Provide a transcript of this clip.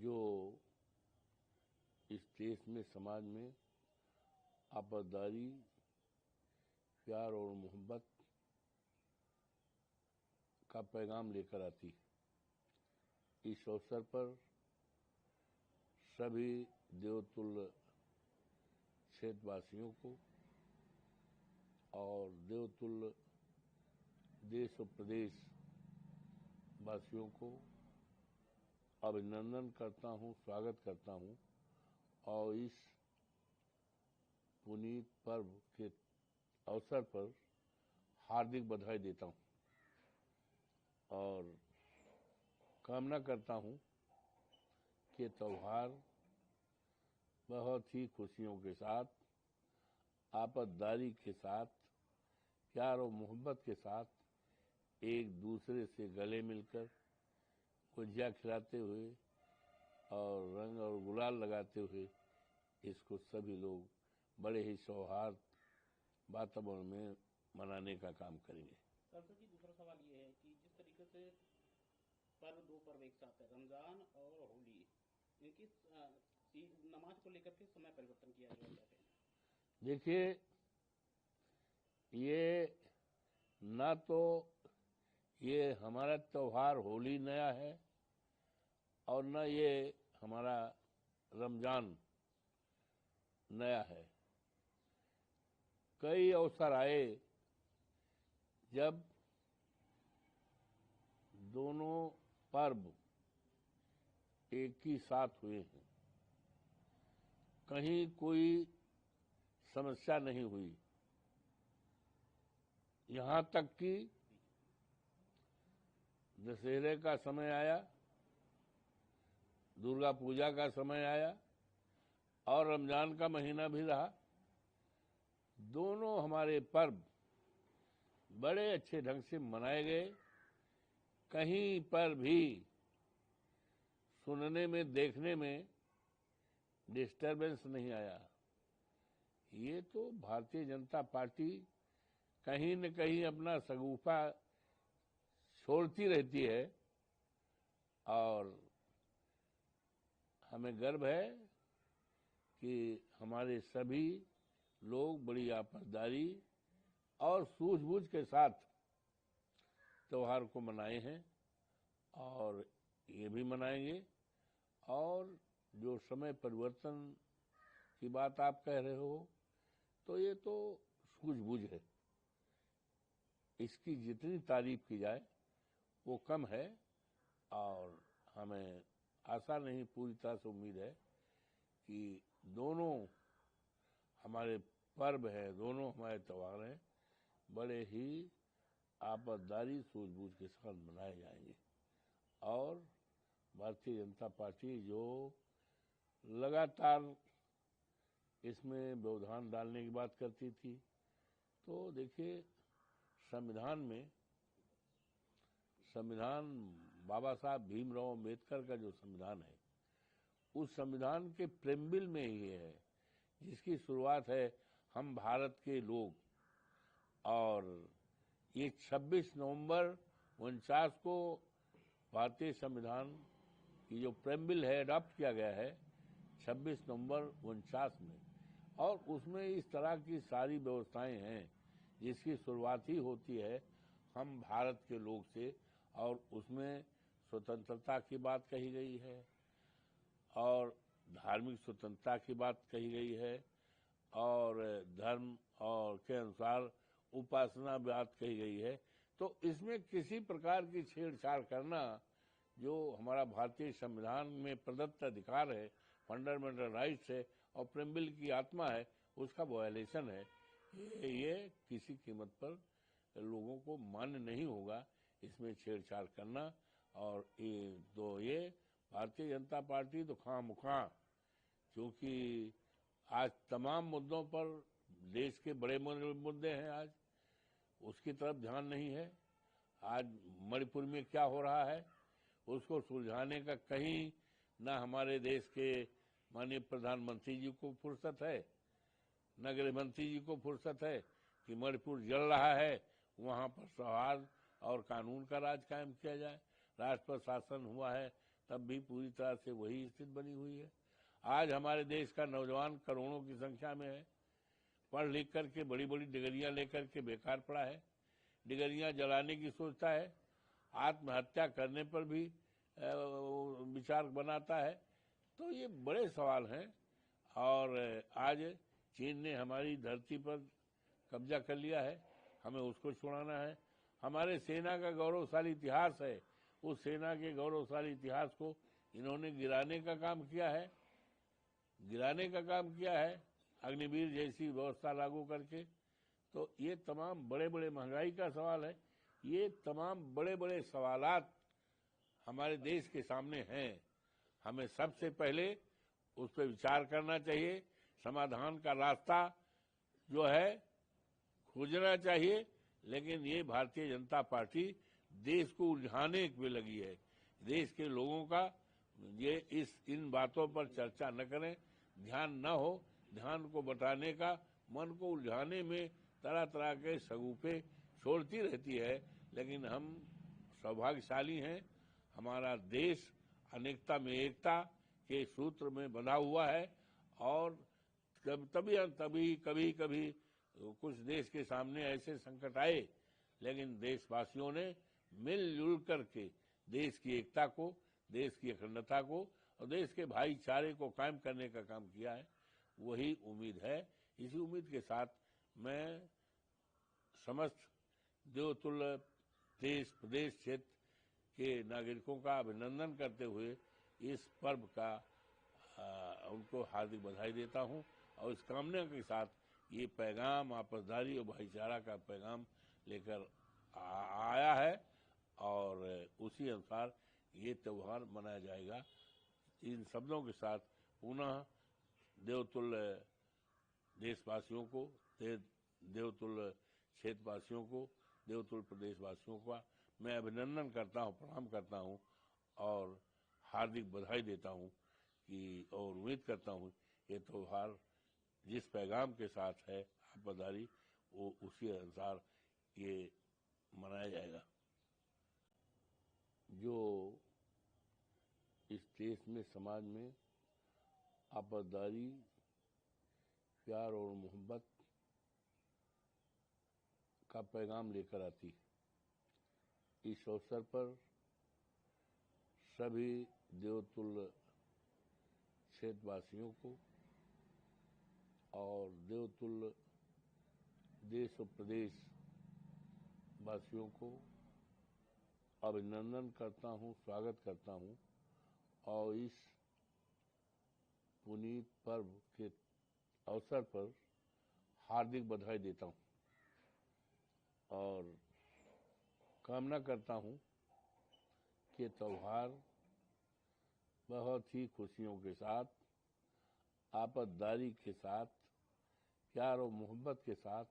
जो इस देश में, समाज में आपसदारी, प्यार और मोहब्बत का पैगाम लेकर आती है। इस अवसर पर सभी देवतुल्य क्षेत्रवासियों को और देवतुल्य देश और प्रदेश वासियों को अभिनंदन करता हूं, स्वागत करता हूं और इस पुनीत पर्व के अवसर पर हार्दिक बधाई देता हूं और कामना करता हूं कि त्योहार बहुत ही खुशियों के साथ, आपसदारी के साथ, प्यार और मोहब्बत के साथ एक दूसरे से गले मिलकर गुजिया खिलाते हुए और रंग और गुलाल लगाते हुए इसको सभी लोग बड़े ही सौहार्द वातावरण में मनाने का काम करेंगे। सर जी, दूसरा सवाल ये है कि जिस तरीके से दो पर्व एक साथ है, रमजान और होली, इनकी नमाज को लेकर के समय परिवर्तन किया गया है। देखिए, ये ना तो ये हमारा त्योहार होली नया है और न ये हमारा रमजान नया है। कई अवसर आए जब दोनों पर्व एक ही साथ हुए हैं, कहीं कोई समस्या नहीं हुई। यहां तक कि दशहरे का समय आया, दुर्गा पूजा का समय आया और रमजान का महीना भी रहा। दोनों हमारे पर्व बड़े अच्छे ढंग से मनाए गए। कहीं पर भी सुनने में, देखने में डिस्टरबेंस नहीं आया। ये तो भारतीय जनता पार्टी कहीं न कहीं अपना शगुफा छोड़ती रहती है और हमें गर्व है कि हमारे सभी लोग बड़ी आपसदारी और सूझबूझ के साथ त्योहार को मनाए हैं और ये भी मनाएंगे। और जो समय परिवर्तन की बात आप कह रहे हो, तो ये तो सूझबूझ है। इसकी जितनी तारीफ की जाए वो कम है और हमें आशा नहीं, पूरी तरह से उम्मीद है कि दोनों हमारे पर्व हैं, दोनों हमारे त्योहार हैं, बड़े ही आपसदारी, सूझबूझ के साथ मनाए जाएंगे। और भारतीय जनता पार्टी जो लगातार इसमें व्यवधान डालने की बात करती थी, तो देखिए, संविधान बाबा साहब भीमराव अम्बेडकर का जो संविधान है, उस संविधान के प्रेम्बिल में ही है, जिसकी शुरुआत है हम भारत के लोग। और ये 26 नवंबर 49 को भारतीय संविधान की जो प्रेम्बिल है अडॉप्ट किया गया है 26 नवंबर 49 में, और उसमें इस तरह की सारी व्यवस्थाएं हैं जिसकी शुरुआत ही होती है हम भारत के लोग से। और उसमें स्वतंत्रता की बात कही गई है और धार्मिक स्वतंत्रता की बात कही गई है और धर्म और के अनुसार उपासना बात कही गई है। तो इसमें किसी प्रकार की छेड़छाड़ करना, जो हमारा भारतीय संविधान में प्रदत्त अधिकार है, फंडामेंटल राइट्स है और प्रेम्बिल की आत्मा है, उसका वायलेशन है। ये किसी कीमत पर लोगों को मान्य नहीं होगा इसमें छेड़छाड़ करना। और ये भारतीय जनता पार्टी तो खामखा, क्योंकि आज तमाम मुद्दों पर देश के बड़े मुद्दे हैं, आज उसकी तरफ ध्यान नहीं है। आज मणिपुर में क्या हो रहा है उसको सुलझाने का कहीं न हमारे देश के माननीय प्रधानमंत्री जी को फुर्सत है, न गृह मंत्री जी को फुर्सत है कि मणिपुर जल रहा है, वहां पर सौहार्द और कानून का राज कायम किया जाए। राष्ट्रपति शासन हुआ है तब भी पूरी तरह से वही स्थिति बनी हुई है। आज हमारे देश का नौजवान करोड़ों की संख्या में है, पढ़ लिख करके बड़ी बड़ी डिग्रियां लेकर के बेकार पड़ा है, डिग्रियां जलाने की सोचता है, आत्महत्या करने पर भी विचार बनाता है। तो ये बड़े सवाल हैं और आज चीन ने हमारी धरती पर कब्जा कर लिया है, हमें उसको छुड़ाना है। हमारे सेना का गौरवशाली इतिहास है, उस सेना के गौरवशाली इतिहास को इन्होंने गिराने का काम किया है, अग्निवीर जैसी व्यवस्था लागू करके। तो ये तमाम बड़े बड़े महंगाई का सवाल है, ये तमाम बड़े बड़े सवालात हमारे देश के सामने हैं। हमें सबसे पहले उस पर विचार करना चाहिए, समाधान का रास्ता जो है खोजना चाहिए। लेकिन ये भारतीय जनता पार्टी देश को उलझाने में लगी है। देश के लोगों का ये इन बातों पर चर्चा न करें, ध्यान न हो, ध्यान को बटाने का, मन को उलझाने में तरह तरह के सगुफे छोड़ती रहती है। लेकिन हम सौभाग्यशाली हैं, हमारा देश अनेकता में एकता के सूत्र में बंधा हुआ है और कभी कभी कुछ देश के सामने ऐसे संकट आए, लेकिन देशवासियों ने मिलजुल करके देश की एकता को, देश की अखंडता को और देश के भाईचारे को कायम करने का काम किया है। वही उम्मीद है। इसी उम्मीद के साथ मैं समस्त देवतुल्य देश प्रदेश क्षेत्र के नागरिकों का अभिनंदन करते हुए इस पर्व का उनको हार्दिक बधाई देता हूं और इस कामना के साथ ये पैगाम आपसदारी और भाईचारा का पैगाम लेकर आया है और उसी अनुसार ये त्यौहार मनाया जाएगा। इन शब्दों के साथ पुनः देवतुल्य देशवासियों को, देवतुल्य क्षेत्रवासियों को, देवतुल्य प्रदेशवासियों का मैं अभिनंदन करता हूं, प्रणाम करता हूं और हार्दिक बधाई देता हूं कि और उम्मीद करता हूं ये त्यौहार जिस पैगाम के साथ है आपसदारी, वो उसी अनुसार ये मनाया जाएगा। जो इस देश में, समाज में आपसदारी, प्यार और मोहब्बत का पैगाम लेकर आती, इस अवसर पर सभी देवतुल्य क्षेत्रवासियों को और देवतुल्य देश और प्रदेश वासियों को अभिनंदन करता हूं, स्वागत करता हूं और इस पुनीत पर्व के अवसर पर हार्दिक बधाई देता हूं और कामना करता हूं कि त्योहार बहुत ही खुशियों के साथ, आपसदारी के साथ, प्यार और मोहब्बत के साथ